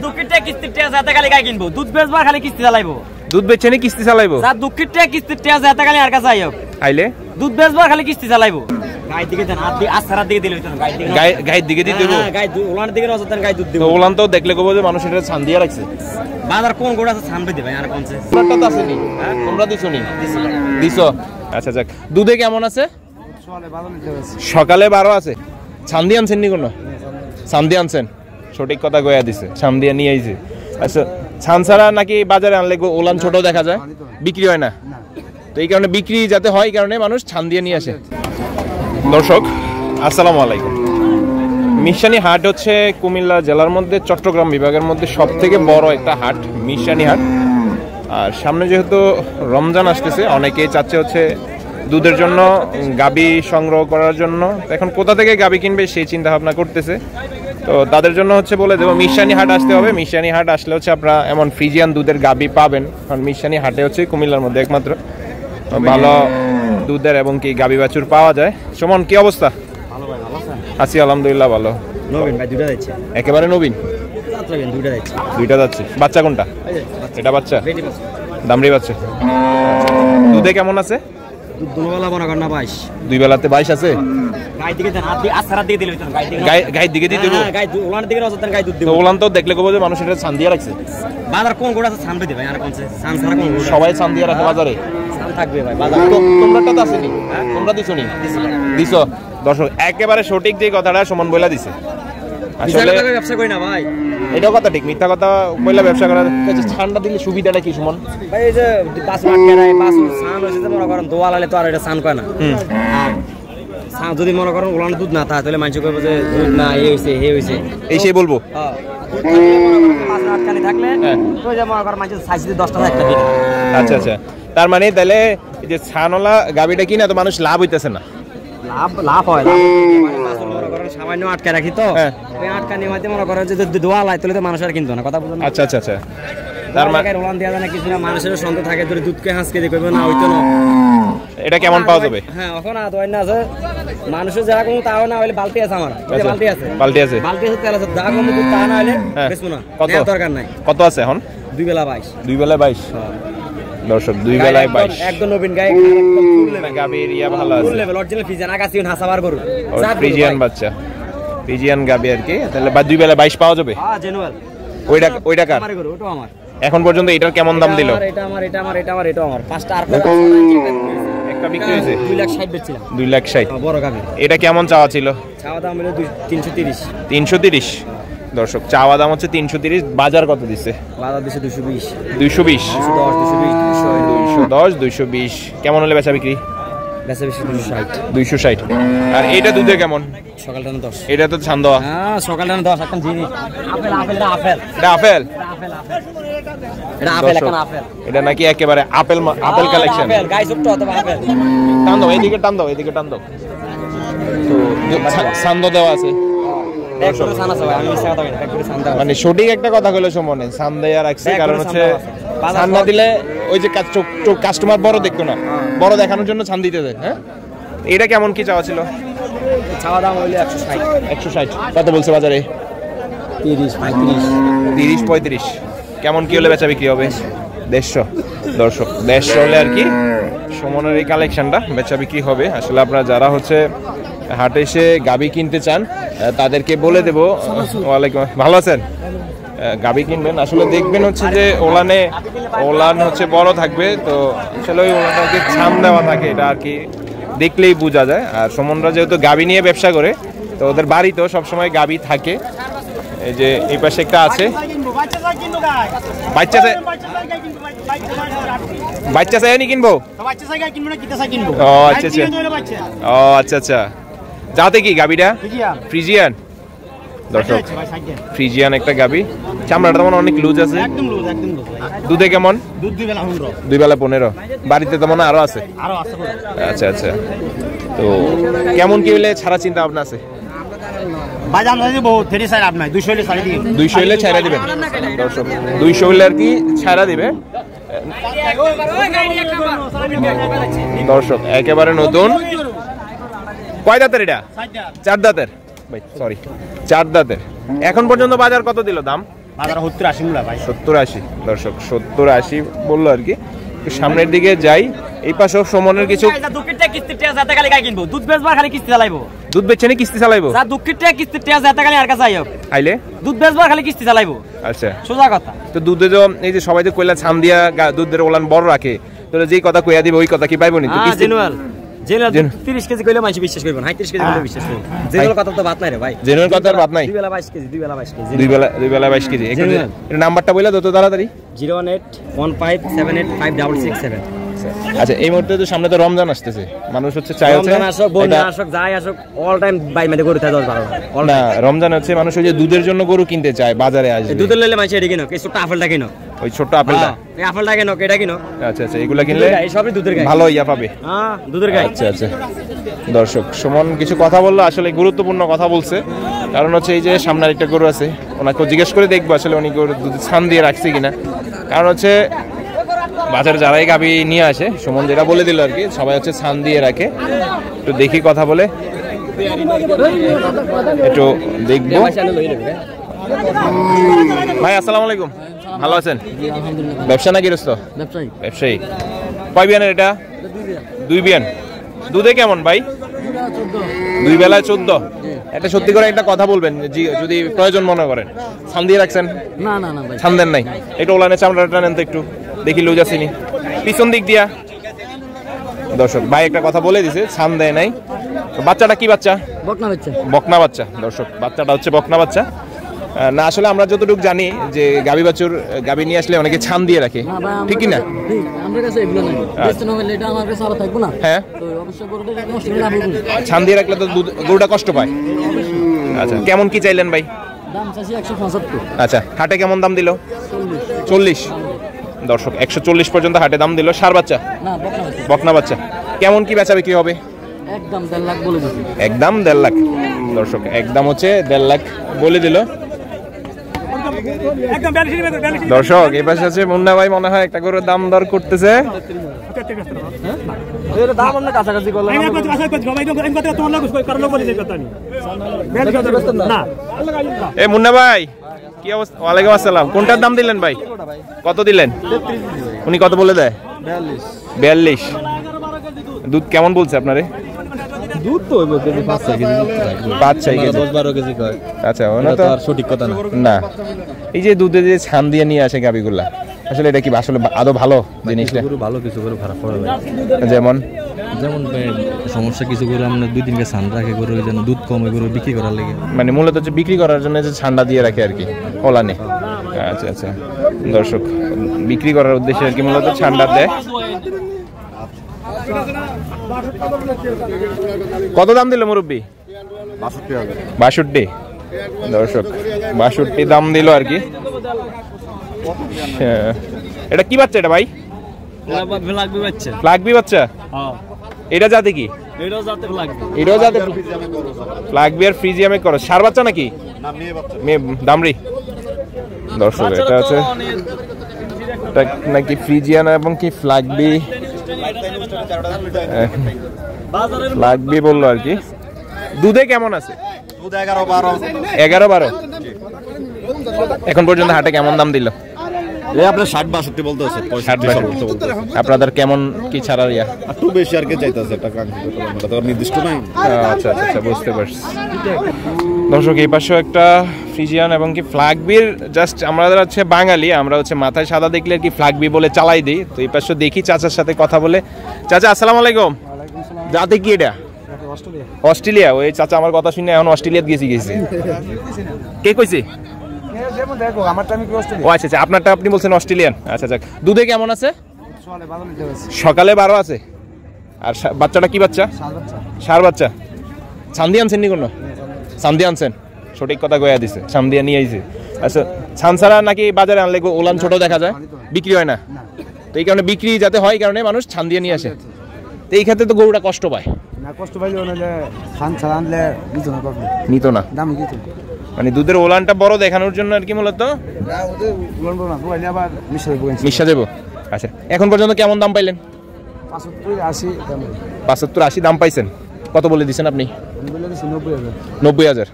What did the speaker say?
দুঃখিতে কিস্তি টিয়া যাতে খালি গাই কিনবো দুধ বেচবার খালি কিস্তি চালাইবো দুধ বেচছে নি কিস্তি চালাইবো যা দুঃখিতে কিস্তি টিয়া যাতে খালি আর কাছে আইও আইলে দুধ বেচবার খালি কিস্তি চালাইবো গাই দিকে দেন হাত দিয়ে আছাড়ার দিকে দিলে গাই দিকে দিতে দেবো গাই ওলান দিকে নজর দেন গাই দুধ দিব ওলান তো দেখলে কইবো যে মানুষ এটা ছান দিয়ে রাখছে বাজার কোন গোড়া আছে ছান দিবে আর কোনছে তোমরা তো আসেনি তোমরা দিছো নি দিছো আচ্ছা যাক দুধে কেমন আছে সকালে 12 আছে ছান দিয়ে আনছেন নি কোনো ছান দিয়ে আনছেন সঠিক কথা কইয়া দিছে ছান দিয়ে নিয়ে আইছে আচ্ছা ছান ছাড়া নাকি বাজারে আনলে ওলান ছোট দেখা যায় বিক্রি হয় না তো এই কারণে বিক্রি যাতে হয় এই কারণে মানুষ ছান দিয়ে নিয়ে আসে দর্শক আসসালামু আলাইকুম মিশানি হাট হচ্ছে কুমিল্লা জেলার মধ্যে চট্টগ্রাম বিভাগের মধ্যে সবথেকে বড় একটা হাট মিশানি হাট আর সামনে যেহেতু রমজান আসতেছে অনেকেই চাচ্ছে হচ্ছে দুধের জন্য গাবি সংগ্রহ করার জন্য এখন কোথা থেকে গাবি কিনবে সেই চিন্তা ভাবনা করতেছে তো তাদের জন্য হচ্ছে বলে দেবো মিশানি হাট আসতে হবে মিশানি হাট আসলে হচ্ছে আপনারা এমন ফ্রিজিয়ান দুধের গাবি পাবেন কারণ মিশানি হাটে হচ্ছে কুমিল্লার মধ্যে একমাত্র ভালো দুধের এবং কি গাবি বাছুর পাওয়া যায় সুমন কি অবস্থা ভালো ভাই ভালো আছেন আছি আলহামদুলিল্লাহ ভালো নবীন ভাই দুইটা যাচ্ছে একেবারে নবীন দুইটা যাচ্ছে দুইটা যাচ্ছে বাচ্চা কোনটা এটা বাচ্চা দামড়ি বাচ্চা দুধে কেমন আছে দুধ দুবেলা মনে কর না 22 দুই বেলাতে 22 আছে গাই দিকে দেন হাত দিয়ে আছাড়ার দিকে দিলে গাই দিকে দিতে দেবো গাই ওলান দিকে নজর দেন গাই দুধ দিব ওলান তো দেখলে কইবো যে মানুষ এটা ছান দিয়ে রাখছে বাজার কোন গোড়া আছে ছান দিবে আর কোনছে ছান ছাড়া কোন সবাই ছান দিয়ে রাখে বাজারে ছান থাকবে ভাই বাজার তোমরাটা তো আসেনি তোমরা দিছো নি দিছো দর্শক একেবারে সঠিক যে কথাটা সমান বইলা দিছে আসলে ব্যবসা করি না ভাই এটাও কথা ঠিক মিথ্যা কথা বইলা ব্যবসা করা ঠান্ডা দিলে সুবিধাটা কি সুমন ভাই এই যে বাস আটকে রায় বাস ছান হইছে যে মনে করেন দোয়া লালে তো আর এটা ছান কয় না ছান যদি মনে করেন ওলান দুধ না তা তাহলে মানুষ কইবো যে দুধ না এই হইছে হে হইছে এই সেই বলবো হ্যাঁ বাস আটকানি থাকলে তো যে মনে করেন মানুষ সাইজে 10 টাকা একটা দিন আচ্ছা আচ্ছা তার মানে তাহলে এই যে ছানওয়ালা গাবিটা কিনা তো মানুষ লাভ হইতেছে না লাভ হয় মনে করেন সামান্য আটকে রাখি তো ওই আটকানি হইতে মনে করেন যে দোয়া লাই তাহলে তো মানুষ আর কিনতো না কথা বুঝুন আচ্ছা আচ্ছা আচ্ছা তার মানে ওলান দেয়া যায় না কিছু না মানুষের সন্দেহ থাকে ধরে দুধকে হাঁসকে দিয়ে কইবে না হইতো না এটা কেমন পাওয়া যাবে হ্যাঁ এখন আর দোয় না আছে মানুষের যা কোনো তাও না হইলে বালতি আছে আমার বালতি আছে বালতি আছে তেল আছে যা কোনো দুধ তা না হইলে বেচবো না কত দরকার নাই কত আছে এখন দুই বেলা 22 দুই বেলায় 22 দর্শক দুই বেলায় 22 একদম নবীন গায়ে একদম ফুল লেভেল গাবির ইয়া ভালো আছে ফুল লেভেল অরিজিনাল ফ্রিজিয়ান আকাশিয়ন হাসাবার গরু ফ্রিজিয়ান বাচ্চা ফ্রিজিয়ান গাবি আর কি তাহলে দুই বেলায় 22 পাওয়া যাবে হ্যাঁ জেনুয়াল ওইটা কার আমার গরু ওটা আমার এখন পর্যন্ত এটার কেমন দাম দিল এটা আমার পাঁচটা আর একটা বিক্রি হয়েছে 2,60,000 বেচছিলাম 2,60,000 বড় গাবি এটা কেমন চাওয়া ছিল চাওয়া দাম হলো 330 330 দর্শক চাওয়া দাম হচ্ছে 330 বাজার কত দিছে বাজার দিছে 220 220 210 220 কেমন হলে বেচা বিক্রি বেচা বেশি 260 আর এটা দুধে কেমন সকালটা 10 এটা তো ছান দেওয়া হ্যাঁ সকালটা 10 একটা জিনিস আপেল এটা আপেল এটা আপেল এখন আপেল এটা নাকি একেবারে আপেল কালেকশন আপেল গাইস ছোট অথবা আপেল টান দাও এদিকে টান দাও তো ছান দেওয়া আছে মানে সঠিক একটা কথা বলে সমনে ছান দেয়া রাখছে কারণ হচ্ছে ছান না দিলে ওই যে কাস্টমার বড় দেখতো না বড় দেখানোর জন্য ছান দিতে দেয় হ্যাঁ এটা কেমন কি চাওয়া ছিল চাওয়া দাম হইলো 160 কত বলছে বাজারে 30 35 কেমন কি হলে বেচা বিক্রি হবে 150 দর্শক 150 হলে আর কি সমনের এই কালেকশনটা বেচা বিক্রি হবে আসলে আপনারা যারা হচ্ছে হাটে এসে গাবি কিনতে চান তাদেরকে বলে দেবো ওয়ালাইকুম ভালো আছেন গাবি কিনবেন আসলে দেখবেন হচ্ছে যে ওলান হচ্ছে বড় থাকবে তো আসলে ওই ওলানটাকে ছাম দেওয়া থাকে এটা আর কি দেখলেই বোঝা যায় আর সমনরা যেহেতু গাবি নিয়ে ব্যবসা করে তো ওদের বাড়িতেও সবসময় গাবি থাকে এই যে এই পাশে একটা আছে বাচ্চা চাই নি কিনবো ও আচ্ছা আচ্ছা যাতে কি গাবিটা ফ্রিজিয়ান দর্শক ফ্রিজিয়ান একটা গাবি চামড়াটা তেমন অনেক লুজ আছে দুধে কেমন দুই বেলা 15 বাড়িতে তেমন আরো আছে আচ্ছা আচ্ছা তো কেমন কি হলে ছাড়া চিন্তা ভাবনা আছে বাজার নয় বহুত 30 আপনার 200 হলে ছাড়া দিবেন 200 হলে ছাড়া দিবেন দর্শক 200 হলে আর কি ছাড়া দিবে দর্শক একেবারে নতুন কয় দাঁতের এটা 4 দাঁতের ভাই সরি 4 দাঁতের এখন পর্যন্ত বাজার কত দিল দাম বাজার 70-80 মূলা ভাই। 70-80 দর্শক 70-80 বললো আর কি। সামনের দিকে যাই, এই পাশেও সমনের কিছু দুঃখের কিস্তি টাকা যাতে খালি গাই কিনবো, দুধ বেচবার খালি কিস্তি চালাইবো। দুধ বেচছেন কিস্তি চালাইবো? যা দুঃখের টাকা কিস্তি টাকা যাতে খালি আর কাছে আইও আইলে দুধ বেচবার খালি কিস্তি চালাইবো। আচ্ছা সোজা কথা। তো দুধে যে এই যে সবাই যে কইলা ছান দিয়া দুধের ওলান বড় রাখে, তো যেই কথা কইয়া দিবে ওই কথা কি পাইবো নি? তো কিস্তি জেনুয়াল 30 কেজি কইলে মানুষ বিশ্বাস করবে না, 35 কেজি কইলে বিশ্বাস করবে। জেনুয়াল কথা তো বাত নাই রে ভাই, জেনুয়াল কথার বাত নাই। দুই বেলা 22 কেজি, দুই বেলা 22 কেজি, দুই বেলা 22 কেজি। এটা নাম্বারটা বইলা দাও তো তাড়াতাড়ি। 01815785667। আচ্ছা এই মুহূর্তে তো সামনে তো রমজান আসতেছে, মানুষ হচ্ছে চাই হচ্ছে রমজান আসুক, বন্যা আসুক, যাই আসুক, অল টাইম বাই মেদে গরু থাকে 10-12 না। রমজান হচ্ছে মানুষ ওই যে দুধের জন্য গরু কিনতে চায়, বাজারে আসবে। দুধের লইলে মানুষ এটা কিনো, এই ছোট আপেলটা কিনো, ওই ছোট আপেলটা, এই আপেলটা কিনো, এটা কিনো। আচ্ছা আচ্ছা এগুলা কিনলে এই সবই দুধের গাই, ভালো ইয়া পাবে। হ্যাঁ দুধের গাই। আচ্ছা আচ্ছা দর্শক সুমন কিছু কথা বললো, আসলে গুরুত্বপূর্ণ কথা বলছে। কারণ হচ্ছে এই যে সামনে একটা গরু আছে, ওনাকে জিজ্ঞেস করে দেখবো আসলে উনি গরু দুধ ছান দিয়ে রাখছে কিনা। কারণ হচ্ছে বাজারে যারাই গাভী নিয়ে আসে, সুমন যেটা বলে দিল আর কি, সবাই হচ্ছে ছান দিয়ে রাখে। একটু দেখি কথা বলে একটু দেখবো। ভাই আসসালামু আলাইকুম, ভালো আছেন? ব্যবসা না গৃহস্থ? ব্যবসায়ী। কয় বিয়ানের এটা? 2 বিয়ান। দুধে কেমন ভাই? 2 বেলায় 14। এটা সত্যি করে একটা কথা বলবেন যদি প্রয়োজন মনে করেন। ছান দিয়ে রাখছেন? না না না ভাই, ছান দেন নাই? এটা ওলানে চামড়াটা নেন তো একটু দেখি, লুজ আসেনি পিছন দিক দিয়া। দর্শক ভাই একটা কথা বলে দিছে, ছান দেয় নাই। বাচ্চাটা কি বাচ্চা? বকনা বাচ্চা। বকনা বাচ্চা। দর্শক বাচ্চাটা হচ্ছে বকনা বাচ্চা। না আসলে আমরা যতটুকু জানি যে গাবি বাছুর গাবি নিয়ে আসলে অনেকে ছান দিয়ে রাখে, ঠিক কি না? আমার কাছে এগুলো নাই, বেস্ট নভেল এটা আমার কাছে আলাদা থাকবো না। হ্যাঁ তো অবশ্যই গরুটা নষ্ট করে লাভ হবে। ছান দিয়ে রাখলে তো গরুটা কষ্ট পায়। আচ্ছা কেমন কি চাইলেন ভাই? দাম চাইছি 175। আচ্ছা হাটে কেমন দাম দিল? 40। দর্শক 140 পর্যন্ত হাটে দাম দিল। সার বাচ্চা না বকনা বাচ্চা। বকনা বাচ্চা। কেমন কি বেচা বিক্রি হবে? একদম 1.5 লাখ বলে দিছি। একদম 1.5 লাখ। দর্শক একদম হচ্ছে 1.5 লাখ বলে দিল। দর্শক এই পাশে আছে মুন্না ভাই, মনে হয় একটা করে দাম দর করতেছে। এ মুন্না ভাই কি অবস্থা? ওয়ালাইকুম আসসালাম। কোনটার দাম দিলেন ভাই? কত দিলেন? উনি কত বলে দেয়? 42। দুধ কেমন বলছে আপনারে? দুধ তো 5-6 কেজি, 5-6 কেজি, 10-12 কেজি কয়। আচ্ছা ওনা তো তো আর সঠিক কথা না। না। এই যে দুধে যে ছান দিয়ে নিয়ে আসে গাবিগুলা, আসলে এটা কি আসলে আদৌ ভালো জিনিসটা? গরু ভালো, কিছু গরু খারাপ পড়ে ভাই। যেমন সমস্যা কিছু গরু আমরা 2 দিনকে ছান রাখে, গরু যেন দুধ কমে, গরু বিক্রি করার লাগে, মানে মূলত হচ্ছে বিক্রি করার জন্য যে ছান্ডা দিয়ে রাখে আর কি ওলানে। আচ্ছা আচ্ছা দর্শক বিক্রি করার উদ্দেশ্যে আর কি মূলত ছান্ডা দেয়। কত দাম দিল মুরব্বী? 62। দর্শক 62 দাম দিল আর কি। এটা কি বাচ্চা এটা ভাই? ফ্লাগবি বাচ্চা। এটা জাতে কি? এটাও জাতে ফ্লাগবি আর ফ্রিজিয়ামে করো। সার বাচ্চা নাকি? মেয়ে দামরি। দর্শক এটা আছে নাকি ফ্রিজিয়ান এবং কি ফ্লাগবি, ফ্লাগবি বললো আর কি। দুধে কেমন আছে? 11-12। এখন পর্যন্ত হাটে কেমন দাম দিল? আপনার 60-62 বলতেছে। আপনাদের কেমন কি ছাড়ার ইয়া? একটু বেশি আর কি চাইতেছে, টাকা নির্দিষ্ট নাই। আচ্ছা আচ্ছা বুঝতে পারছি। দর্শক এই পাশেও একটা ফ্রিজিয়ান এবং কি ফ্লাগবির, জাস্ট আমাদের হচ্ছে বাঙালি, আমরা হচ্ছে মাথায় সাদা দেখলে আর কি ফ্লাগবি বলে চালাই দিই। তো এই পাশে দেখি চাচার সাথে কথা বলে। চাচা আসসালামু আলাইকুম। জাতে কি এটা? অস্ট্রেলিয়া। ওই চাচা আমার কথা শুনে এখন অস্ট্রেলিয়াতে গেছি। কে কইছে? ও আচ্ছা আচ্ছা আপনারটা আপনি বলছেন অস্ট্রেলিয়ান। আচ্ছা আচ্ছা দুধে কেমন আছে? সকালে 12 আছে। আর বাচ্চাটা কি বাচ্চা? সার বাচ্চা। ছান্দি আনছেন নি কোনো? ছান্দি আনছেন, সঠিক কথা কইয়া দিছে, ছান্দিয়া নিয়ে আইছে। আচ্ছা ছান ছাড়া নাকি বাজারে আনলে ওলান ছোট দেখা যায়, বিক্রি হয় না? তো এই কারণে বিক্রি যাতে হয়, এই কারণে মানুষ ছান দিয়ে নিয়ে আসে। তো এই ক্ষেত্রে তো গরুটা কষ্ট পায় না, কষ্ট পাইলে ছান ছাড়া আনলে নিত না, দাম কি মানে দুধের ওলানটা বড় দেখানোর জন্য আর কি মূলত মিশা দেবো। আচ্ছা এখন পর্যন্ত কেমন দাম পাইলেন? 75-80 75-80 দাম পাইছেন। কত বলে দিচ্ছেন আপনি? 90,000। 90,000।